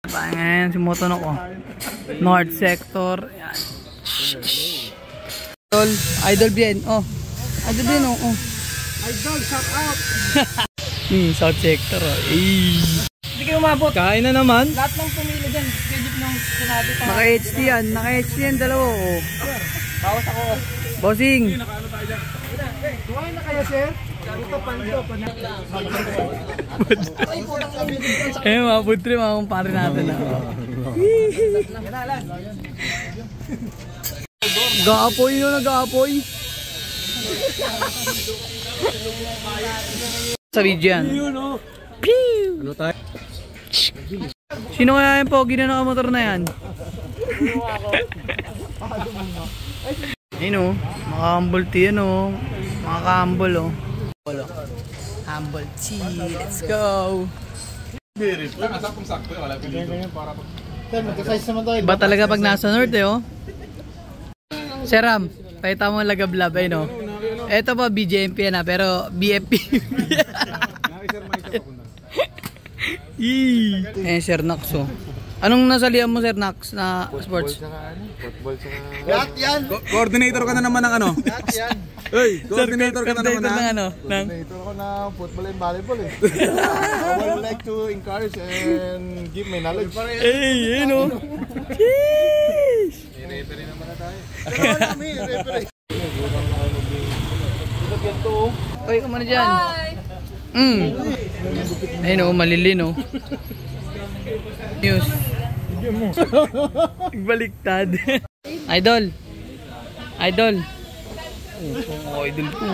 Ngayon si Motonok oh. North sector. Yan. Idol bien. Oh. Idol bien oh. Idol, shout out. South sector oh. Hindi kayo umabot. Kain na naman. Lahat ng pumili dyan. Schedule nung sinabi pa. Naka-HD yan. Naka-HD yan dalawa oh. Bawas ako. Bossing. Kumain na kayo, sir? Ito panto. Eh mga food trip mga kumpare natin ah. Gaapoy yun, nag-aapoy. Sa video yan. Ano tayo? Sino kaya yung pogi na nakamotor na yan? Ayun o, maka-humble tea yan o. Maka-humble o. Humble tea, let's go! Iba talaga pag nasa north eh o. Sir Ram, pakita mo lagablab eh no. Ito pa BJMP na pero BFP. Eh Sir Nax oh. Anong nasalihan mo Sir Nax na sports? Football sa... Lahat yan! Coordinator ka na naman ng ano? Lahat yan! Hey, coordinator ka na naman ng ano? Coordinator ako na football and volleyball eh. I would like to encourage and give my knowledge. Hey, yun oh. Sheesh! Referee naman na tayo. Ano namin, referee? Uy, kumana dyan. Ayun o, malilin o. News. Baliktad. Idol. Idol. Oh, idol ko.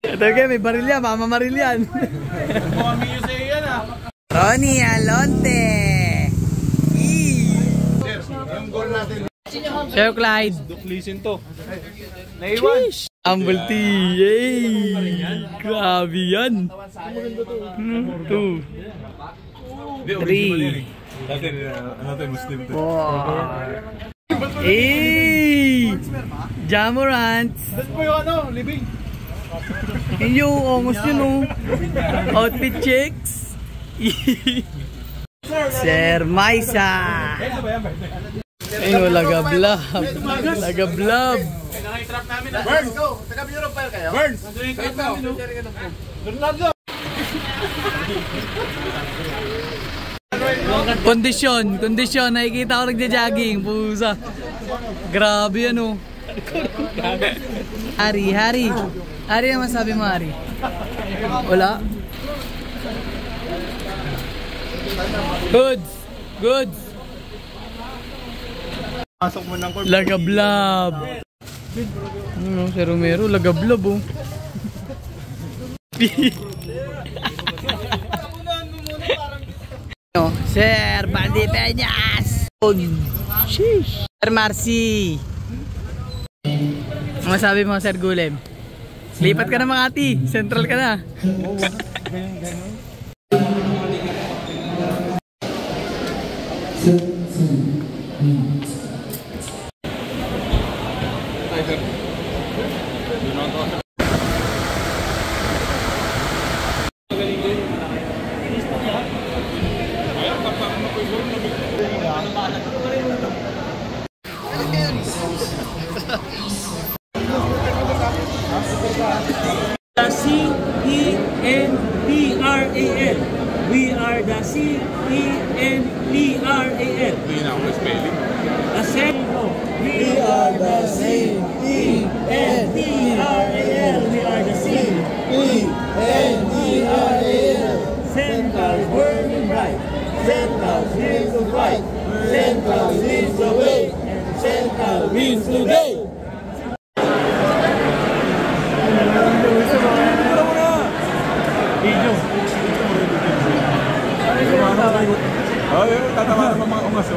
Ito kayo, may baril yan. Mamamaril yan. Ronnie Alonte. Yung goal natin. Sir Clyde. Listen to. Naiwan. Humble tea. Yay. Grabe yan. 2 3 4 Jamorant. That's po yung ano, living. Yung ongos yun oh. Outfit checks. Sir Maisa. Ayun, lagablab. Lagablab. Burns, go! Taga-Europe pa kayo? Burns! Kondisyon. Nakikita ko nagja-jogging. Pusa. Grabe yan oh. Hari. Hari, ang masabi mo, Hari? Wala? Goods. Pasok mo ng corporate. Lagablab. Ano, si Romero, lagablab oh. Sir Baldi Peñas. Sheesh. Sir Marcy. Ang masabi mo, Sir Gulem? Lipat ka na Makati. Central ka na. C-E-N-P-R-A-L. We are the C-E-N-P-R-A-L. We are the C-E-N-P-R-A-L. We are the C-E-N-P-R-A-L. Central burning bright. Central wins the fight. Central leads the way. And Central wins today. Tatawa naman mga umaso.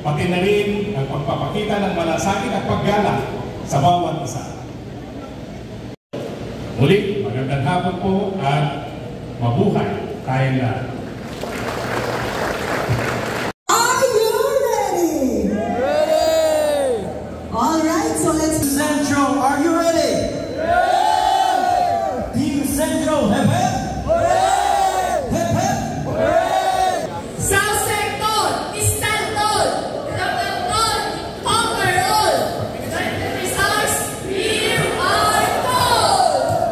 pati na rin ang pagpapakita ng malasakit at paggalang sa bawat isa. Muli, magandang hapon po at mabuhay tayong lahat. Are you ready? Ready! Alright, so let's... Central, are you ready? Ready! Team Central, hep hep! Hep hep! South Sector, Istanbul, Ramadan, conquer all. Is ours, we are told.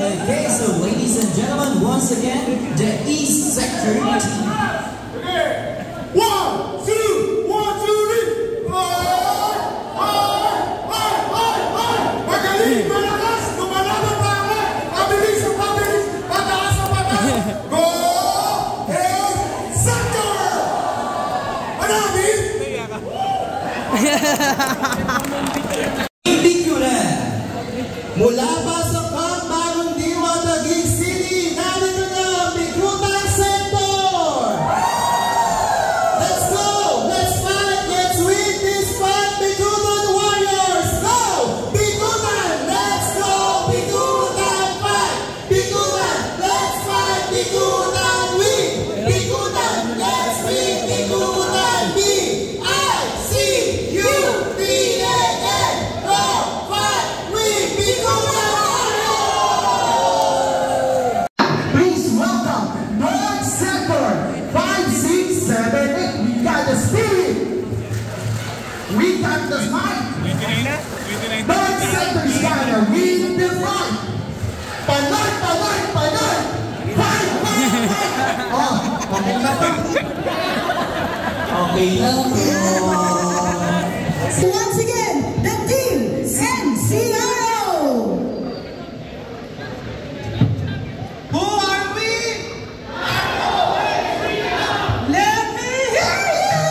Okay, so ladies and gentlemen, once again, the East Sector team. Bikuran. Mula pa sa Bagong Diwa, Taguig City, narito na ang Bikutan Sector. Let's go! Let's fight! Let's win this fight, Bikutan Warriors! Go! Bikutan! Let's go! Bikutan fight! Bikutan! Let's fight! Bikutan win! Bikutan! Let's win! Bikutan B-I-C-U-T-A-N! Go! Fight! Win! Bikutan Warriors! Please welcome North Sector 5, 6, 7, 8. We got the spirit. We got the might. North Sector is gonna win the fight. Panay, panay, panay. Fight, fight, fight. Oh, okay na ba? Okay na po. So once again, the team NCRO. Who are we? Let me hear you!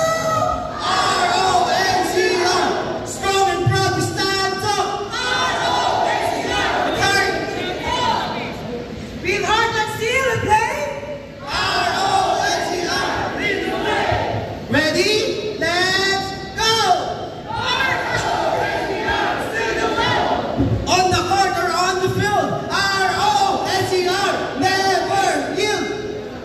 R-O-N-C-R, strong and proud to stand up. R-O-N-C-R, with heart like steel and play. R-O-N-C-R, lead the way. Ready? Let's go! R-O-N-C-R, lead the way. On the court or on the field, R-O-N-C-R, never yield.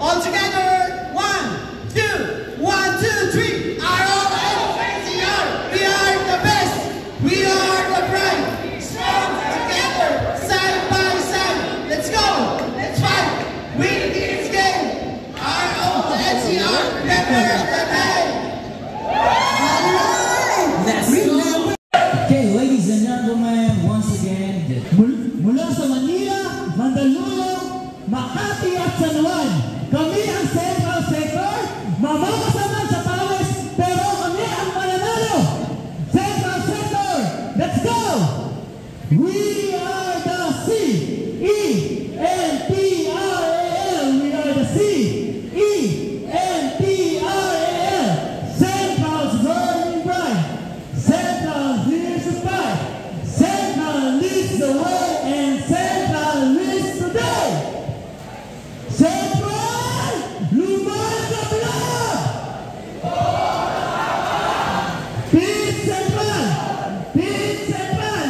All together, 1, 2, 1, 2, 3. R-O-N-C-R, we are the best. We are the brave. Strong together, side by side. Let's go. Let's fight. Win this game. R-O-N-C-R, never the day. Let's go! Okay, ladies and gentlemen, once again, mula sa Manila, Mandaluyong, Makati at San Juan, kami ang Central Sector, mamamasaman sa pawis, pero kami ang mananalo! Central Sector, let's go! We are the C-E-N-T-R-A-L, we are the C-E-N-T-R-A-L, Central's burning bright, Central hears the fight, Central leads the way, and Central leads the day. Central, lumayan ka blood! Team Central! Team Central!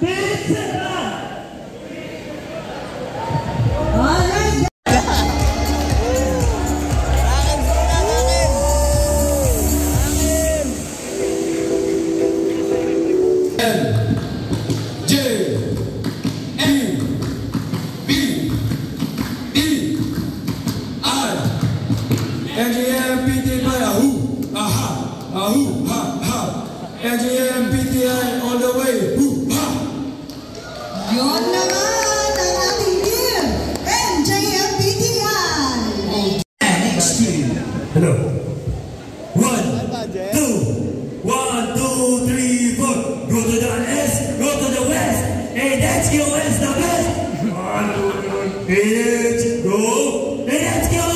Team Central! Alright. NJMPTI all the way. Yun naman ang ating team, NJMPTI. Next team. Hello. 1, 2, 1, 2, 3, 4. Go to the east, go to the west. Hey, that's your west, the best. 1, 2, 3, let's go. Hey, let's go.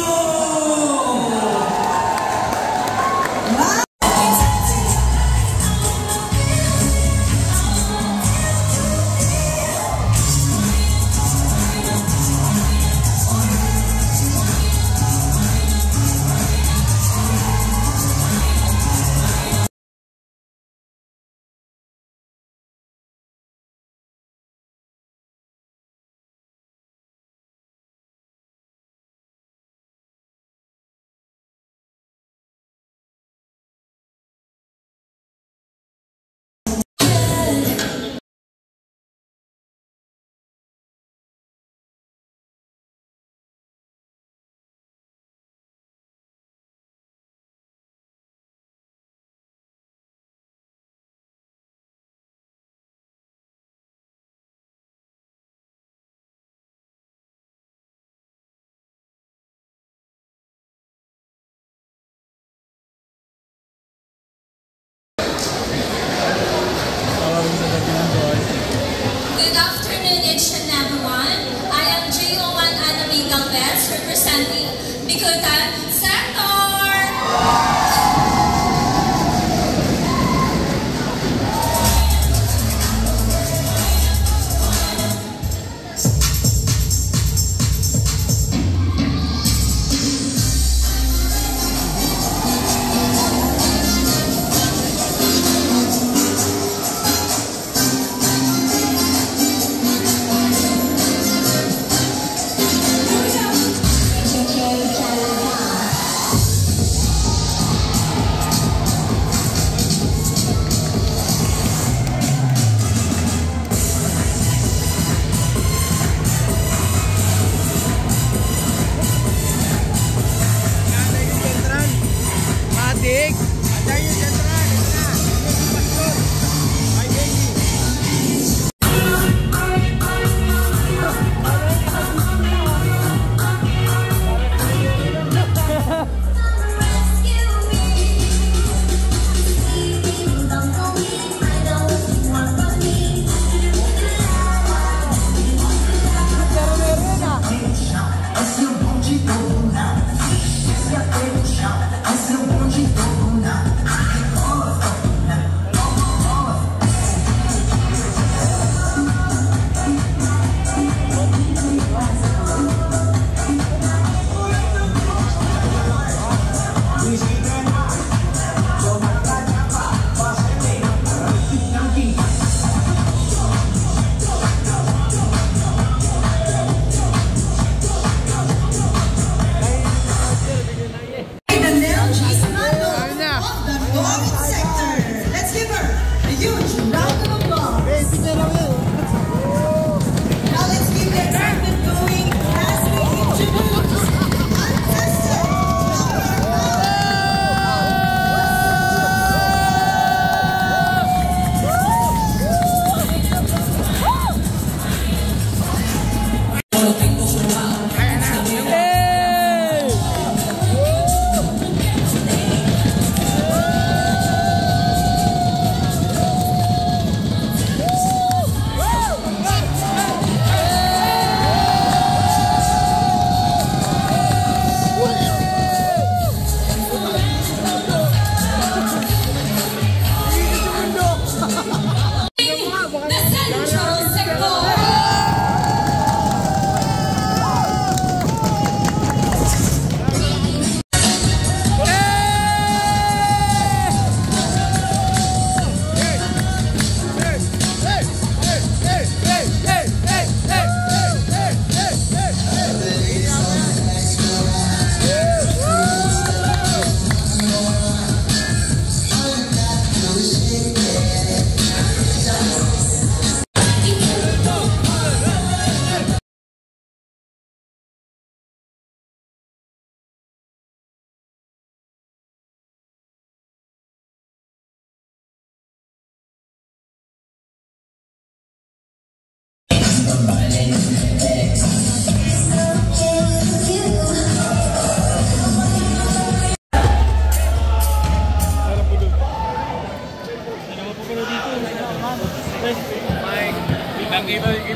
Big.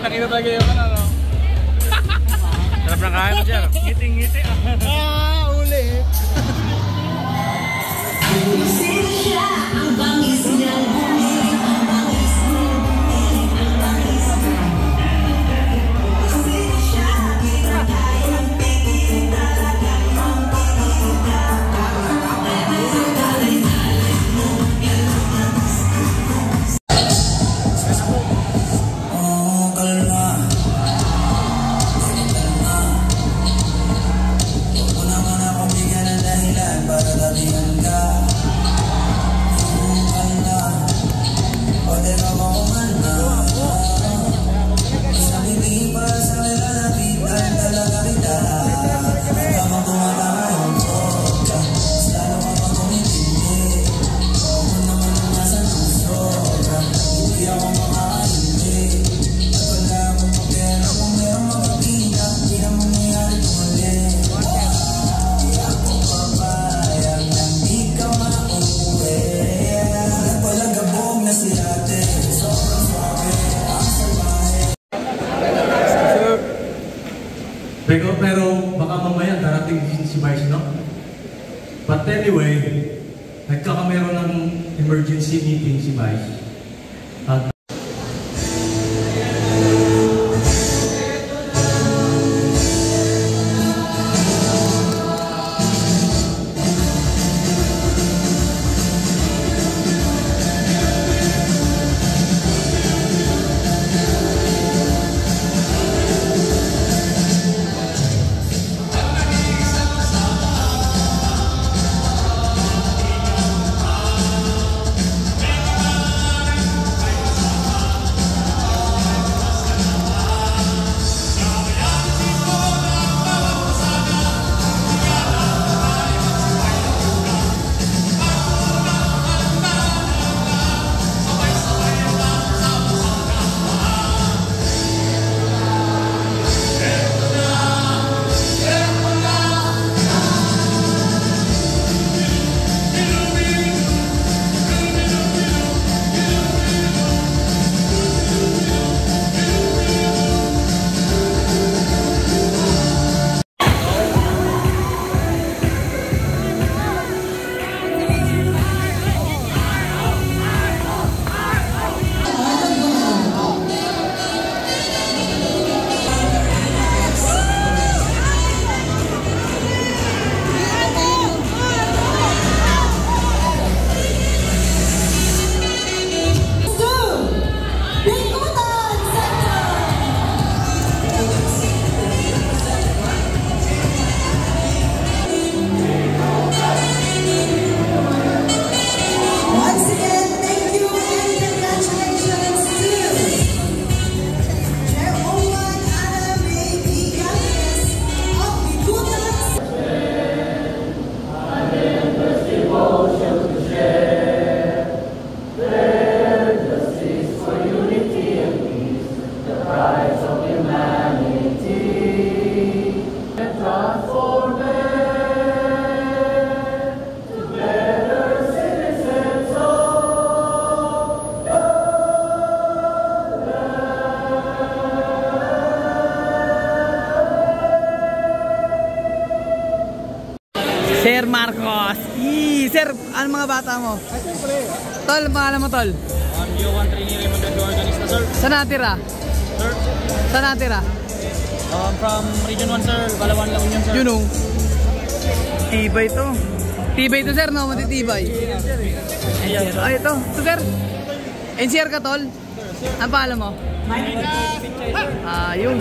Kita talaga yung ano. Sarap na kain mo siya. Ngiti-ngiti. Ulit. Ang bangis niya. Pero baka mamaya darating din si Vice, no? But anyway, nagkakameron ng emergency meeting si Vice. At sir, ano mga bata mo? Tol, pangalan mo, Tol? Bio 1 Trainee Raymond Gando Organista, sir. Saan natira? Sir? Saan natira? From Region 1, sir. Balawan lang yun, sir. You know. Tibay to. Tibay to, sir, no? Matitibay. Ay, ito. Ito, sir. NCR ka, Tol? Ang pangalan mo? Ayun.